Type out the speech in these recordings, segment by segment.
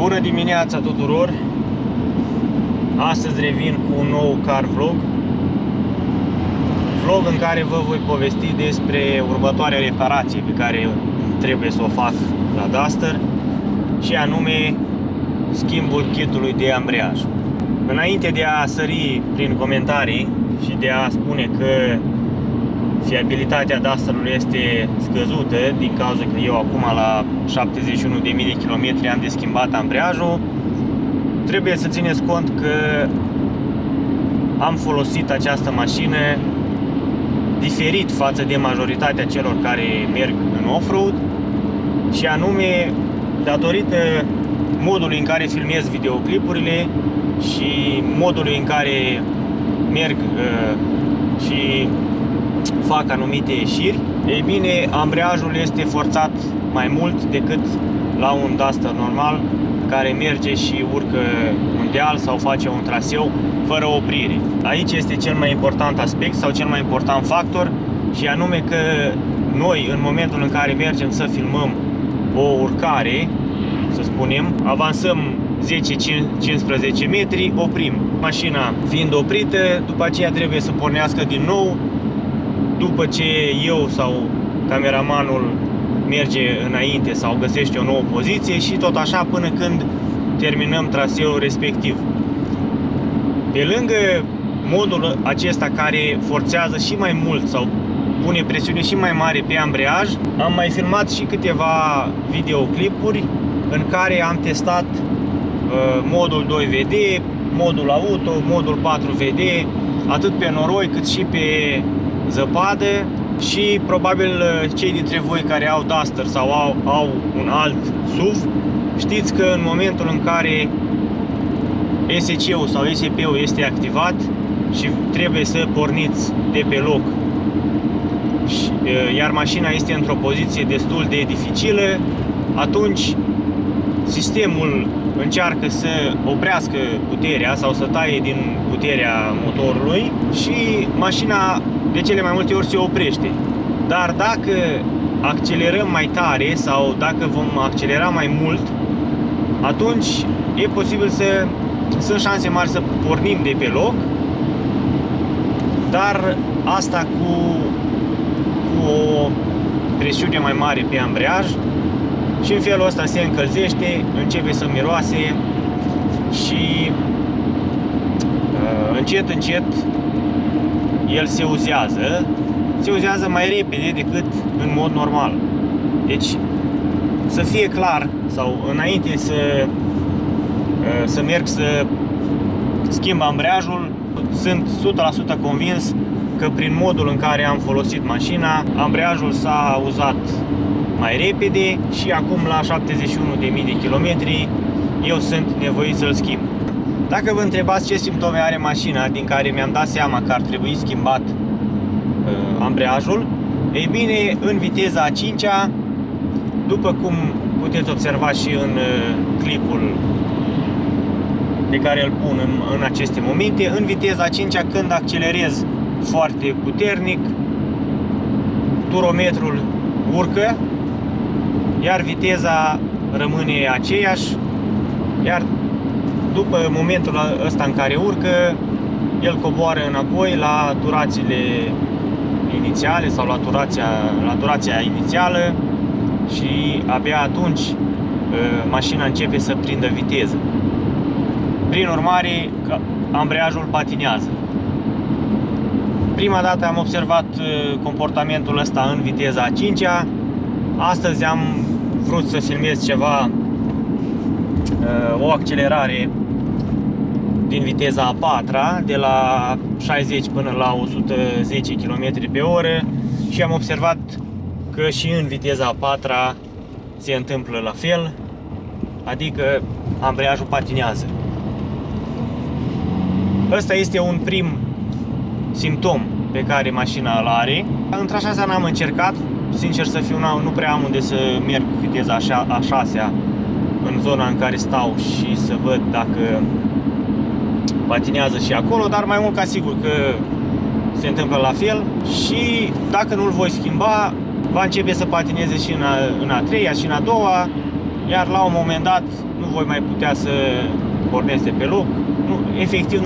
Bună dimineața tuturor! Astăzi revin cu un nou car vlog. Vlog în care vă voi povesti despre următoarea reparație pe care trebuie să o fac la Duster, și anume schimbul kitului de ambreiaj. Înainte de a sări prin comentarii și de a spune că fiabilitatea Dusterului este scăzută din cauza că eu acum la 71.000 de kilometri am de schimbat ambreiajul, trebuie să țineți cont că am folosit această mașină diferit față de majoritatea celor care merg în off-road, și anume datorită modului în care filmez videoclipurile și modului în care merg și fac anumite ieșiri. Ei bine, ambreiajul este forțat mai mult decât la un Duster normal care merge și urcă un deal sau face un traseu fără oprire. Aici este cel mai important aspect sau cel mai important factor, și anume că noi, în momentul în care mergem să filmăm o urcare, să spunem, avansăm 10-15 metri, oprim. Mașina fiind oprită, după aceea trebuie să pornească din nou, după ce eu sau cameramanul merge înainte sau găsește o nouă poziție, și tot așa până când terminăm traseul respectiv. Pe lângă modul acesta care forțează și mai mult sau pune presiune și mai mare pe ambreiaj, am mai filmat și câteva videoclipuri în care am testat modul 2VD, modul auto, modul 4VD, atât pe noroi cât și pe zăpadă. Și probabil cei dintre voi care au Duster sau au un alt SUV, știți că în momentul în care ESC-ul sau ESP-ul este activat și trebuie să porniți de pe loc, iar mașina este într-o poziție destul de dificilă, atunci sistemul încearcă să oprească puterea sau să taie din puterea motorului și mașina de cele mai multe ori se oprește. Dar dacă accelerăm mai tare sau dacă vom accelera mai mult, atunci e posibil sunt șanse mari să pornim de pe loc, dar asta cu o presiune mai mare pe ambreiaj, și în felul ăsta se încălzește, începe să miroase și încet el se uzează mai repede decât în mod normal. Deci să fie clar, sau înainte să merg să schimb ambreiajul, sunt 100% convins că prin modul în care am folosit mașina, ambreiajul s-a uzat mai repede și acum la 71.000 de kilometri eu sunt nevoit să-l schimb. Dacă vă întrebați ce simptome are mașina din care mi-am dat seama că ar trebui schimbat ambreiajul, ei bine, în viteza a 5-a, după cum puteți observa și în clipul pe care îl pun în aceste momente, în viteza a 5-a, când accelerez foarte puternic, turometrul urcă, iar viteza rămâne aceeași, iar după momentul ăsta în care urcă, el coboară înapoi la turațiile inițiale sau la turația inițială, și abia atunci mașina începe să prindă viteză. Prin urmare, ambreiajul patinează. Prima dată am observat comportamentul ăsta în viteza a 5-a. Astăzi am vrut să filmez ceva, o accelerare din viteza a 4-a, de la 60 până la 110 km pe oră, și am observat că și în viteza a 4-a se întâmplă la fel, adică ambreiajul patinează. Ăsta este un prim simptom pe care mașina îl are. Într-așa n-am încercat, sincer să fiu, nu prea am unde să merg cu viteza a 6-a în zona în care stau și să văd dacă patinează și acolo, dar mai mult ca sigur că se întâmplă la fel, și dacă nu-l voi schimba, va începe să patineze și în a 3-a și în a 2-a, iar la un moment dat nu voi mai putea să pornesc de pe loc, efectiv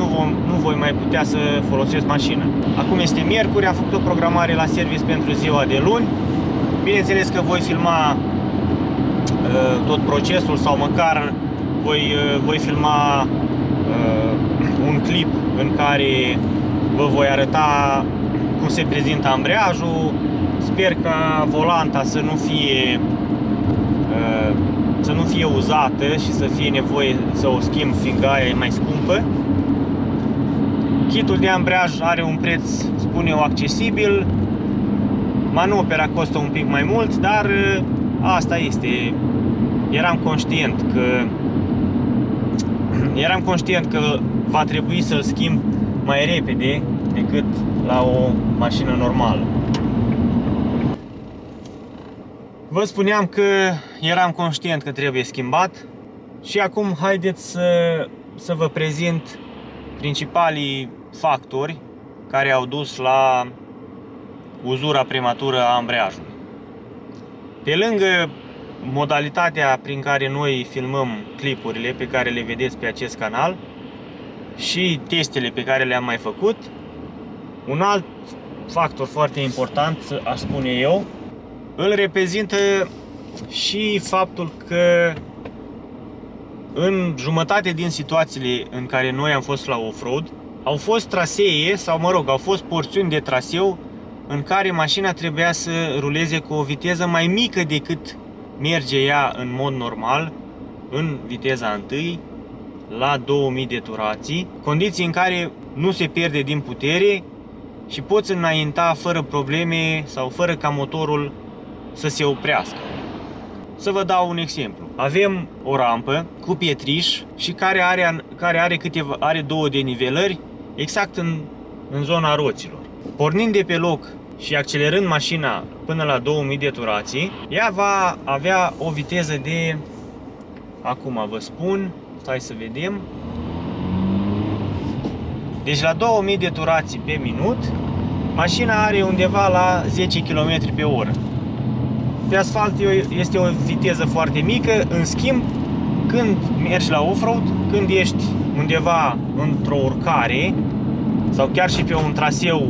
nu voi mai putea să folosesc mașina. Acum este miercuri, am făcut o programare la service pentru ziua de luni. Bineînțeles că voi filma tot procesul sau măcar voi filma un clip în care vă voi arăta cum se prezintă ambreiajul. Sper ca volanta să nu fie uzată și să fie nevoie să o schimb, fiindcă aia e mai scumpă. Kitul de ambreiaj are un preț, spun eu, accesibil. Manopera costă un pic mai mult, dar asta este. Eram conștient că va trebui să-l schimb mai repede decât la o mașină normală. Vă spuneam că eram conștient că trebuie schimbat și acum haideți să vă prezint principalii factori care au dus la uzura prematură a ambreiajului. Pe lângă modalitatea prin care noi filmăm clipurile pe care le vedeți pe acest canal și testele pe care le-am mai făcut, un alt factor foarte important, aș spune eu, îl reprezintă și faptul că în jumătate din situațiile în care noi am fost la off-road, au fost trasee sau, mă rog, au fost porțiuni de traseu în care mașina trebuia să ruleze cu o viteză mai mică decât merge ea în mod normal, în viteza 1, la 2000 de turații, condiții în care nu se pierde din putere și poți înainta fără probleme sau fără ca motorul să se oprească. Să vă dau un exemplu. Avem o rampă cu pietriș și care are două denivelări exact în zona roților. Pornind de pe loc și accelerând mașina până la 2000 de turații, ea va avea o viteză de, acum vă spun, stai să vedem, deci la 2000 de turații pe minut, mașina are undeva la 10 km pe oră. Pe asfalt este o viteză foarte mică, în schimb, când mergi la off-road, când ești undeva într-o urcare sau chiar și pe un traseu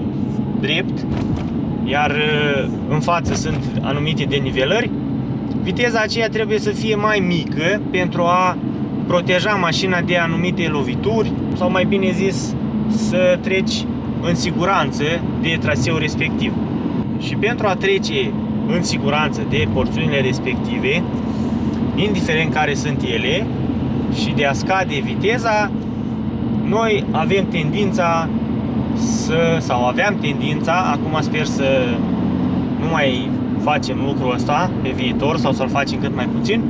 drept, iar în față sunt anumite denivelări, viteza aceea trebuie să fie mai mică pentru a proteja mașina de anumite lovituri sau, mai bine zis, să treci în siguranță de traseul respectiv. Și pentru a trece în siguranță de porțiunile respective, indiferent care sunt ele, și de a scade viteza, noi avem tendința aveam tendința, acum sper să nu mai facem lucrul ăsta pe viitor sau să-l facem cât mai puțin,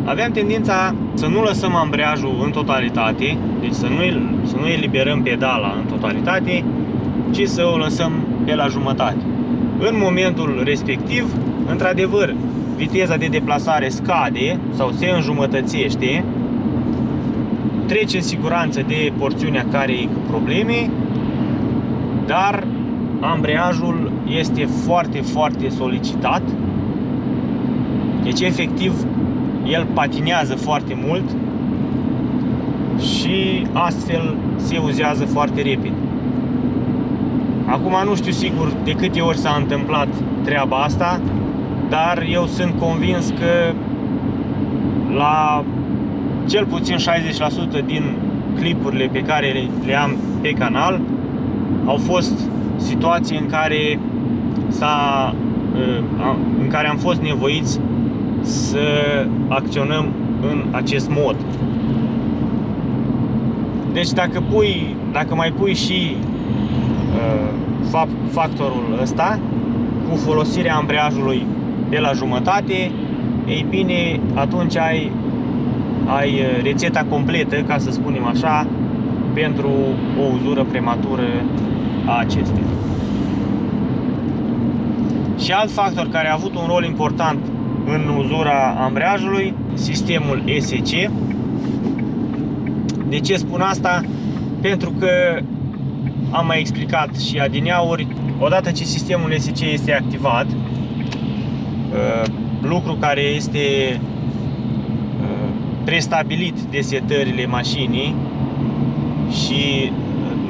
aveam tendința să nu lăsăm ambreiajul în totalitate, deci să nu eliberăm pedala în totalitate, ci să o lăsăm pe la jumătate. În momentul respectiv, într-adevăr, viteza de deplasare scade sau se înjumătățește, trece în siguranță de porțiunea care e cu probleme, dar ambreiajul este foarte, foarte solicitat. Deci, efectiv, el patinează foarte mult și astfel se uzează foarte repede. Acum nu știu sigur de câte ori s-a întâmplat treaba asta, dar eu sunt convins că la cel puțin 60% din clipurile pe care le am pe canal au fost situații în care am fost nevoiți să acționăm în acest mod. Deci dacă mai pui și factorul ăsta cu folosirea ambreiajului pe la jumătate, ei bine, atunci ai rețeta completă, ca să spunem așa, pentru o uzură prematură a acesteia. Și alt factor care a avut un rol important în uzura ambreiajului, sistemul ESC. De ce spun asta? Pentru că am mai explicat și adineauri, odată ce sistemul ESC este activat, lucru care este prestabilit de setările mașinii și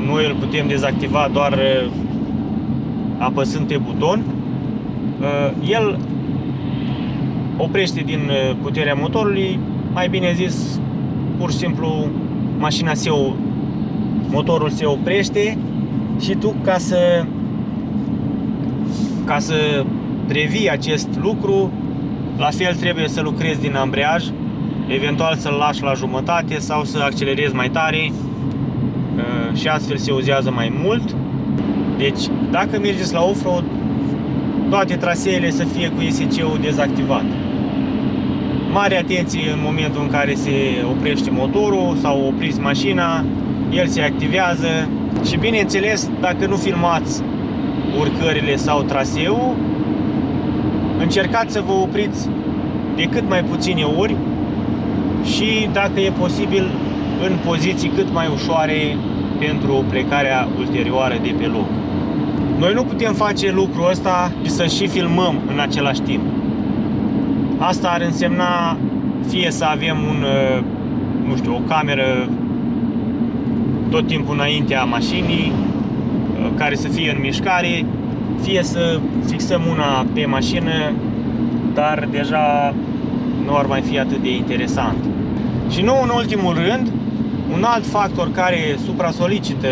noi îl putem dezactiva doar apăsând pe buton. El oprește din puterea motorului, mai bine zis, pur și simplu motorul se oprește și tu ca să previi acest lucru, la fel trebuie să lucrezi din ambreiaj, eventual să-l lași la jumătate sau să accelerezi mai tare și astfel se uzează mai mult. Deci, dacă mergeți la off-road, toate traseele să fie cu ESC-ul dezactivat. Mare atenție în momentul în care se oprește motorul sau opriți mașina, el se activează și bineînțeles, dacă nu filmați urcările sau traseul, încercați să vă opriți de cât mai puține ori și, dacă e posibil, în poziții cât mai ușoare pentru plecarea ulterioară de pe loc. Noi nu putem face lucrul ăsta și să și filmăm în același timp. Asta ar însemna fie să avem o cameră tot timpul înaintea mașinii, care să fie în mișcare, fie să fixăm una pe mașină, dar deja nu ar mai fi atât de interesant. Și nu în ultimul rând, un alt factor care supra-solicită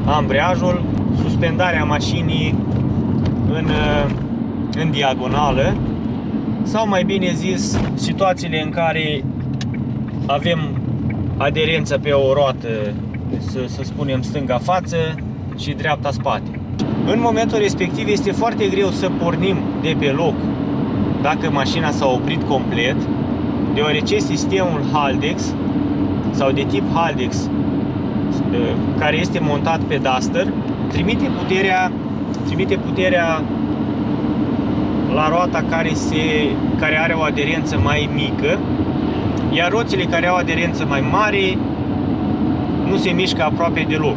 ambreiajul, suspendarea mașinii în diagonală, sau mai bine zis, situațiile în care avem aderență pe o roată, să spunem stânga față și dreapta spate. În momentul respectiv este foarte greu să pornim de pe loc dacă mașina s-a oprit complet, deoarece sistemul Haldex sau de tip Haldex, care este montat pe Duster, trimite puterea la roata care are o aderență mai mică, iar roțile care au aderență mai mare nu se mișcă aproape deloc.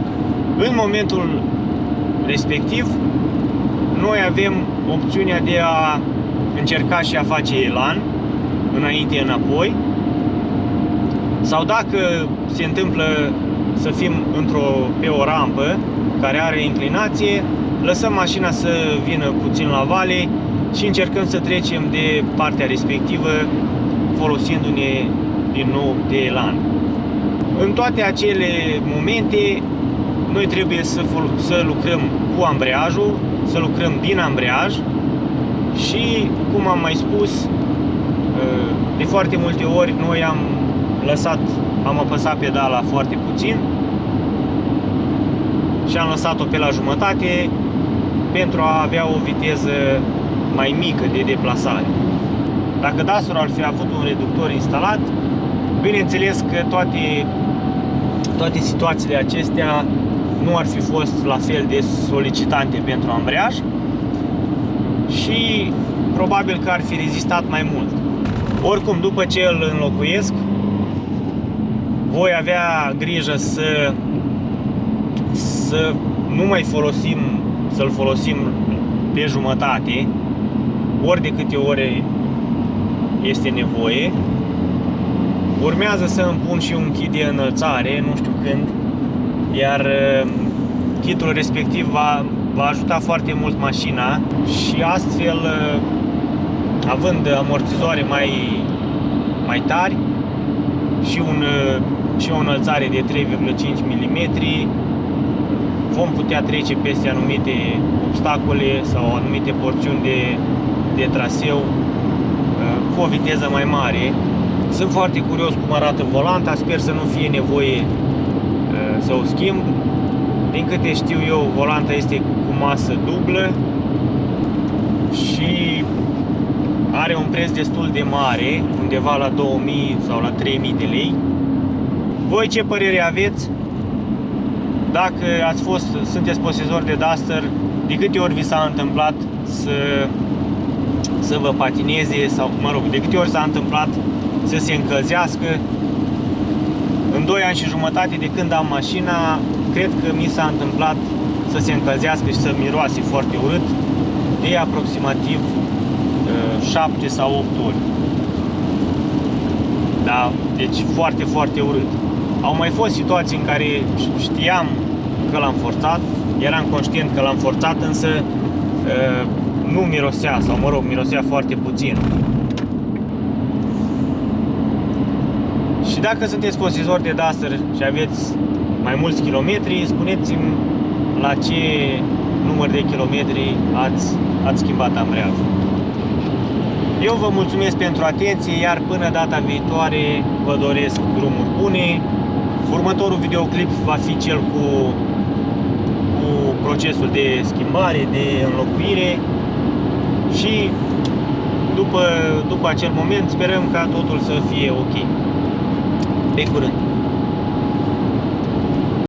În momentul respectiv, noi avem opțiunea de a încerca și a face elan înainte-înapoi, sau dacă se întâmplă să fim pe o rampă care are inclinație, lăsăm mașina să vină puțin la vale și încercăm să trecem de partea respectivă folosindu-ne din nou de elan. În toate acele momente noi trebuie să lucrăm cu ambreiajul, să lucrăm din ambreiaj și, cum am mai spus, de foarte multe ori noi am apăsat pedala foarte puțin și am lăsat-o pe la jumătate pentru a avea o viteză mai mică de deplasare. Dacă Duster ar fi avut un reductor instalat, bineînțeles că toate situațiile acestea nu ar fi fost la fel de solicitante pentru ambreiaj și probabil că ar fi rezistat mai mult. Oricum, după ce îl înlocuiesc, voi avea grijă să nu mai să-l folosim pe jumătate, ori de câte ori este nevoie. Urmează să îmi pun și un kit de înălțare, nu știu când, iar kitul respectiv va ajuta foarte mult mașina și astfel, având amortizoare mai tari și o înălțare de 3,5 mm, vom putea trece peste anumite obstacole sau anumite porțiuni de traseu cu o viteză mai mare. Sunt foarte curios cum arată volanta, sper să nu fie nevoie să o schimb. Din câte știu eu, volanta este cu masă dublă și are un preț destul de mare, undeva la 2000 sau la 3000 de lei. Voi ce părere aveți? Dacă sunteți posesori de Duster, de câte ori vi s-a întâmplat să vă patineze sau, de câte ori s-a întâmplat să se încălzească? În 2 ani și jumătate de când am mașina, cred că mi s-a întâmplat să se încălzească și să miroase foarte urât de aproximativ 7 sau 8 ori. Da? Deci foarte, foarte urât. Au mai fost situații în care știam că l-am forțat, eram conștient că l-am forțat, însă nu mirosea, sau mă rog, mirosea foarte puțin. Și dacă sunteți posesor de Duster și aveți mai mulți kilometri, spuneți-mi la ce număr de kilometri ați schimbat ambreiajul. Eu vă mulțumesc pentru atenție, iar până data viitoare vă doresc drumuri bune. Următorul videoclip va fi cel cu procesul de schimbare, de înlocuire și după acel moment sperăm ca totul să fie ok. Pe curând!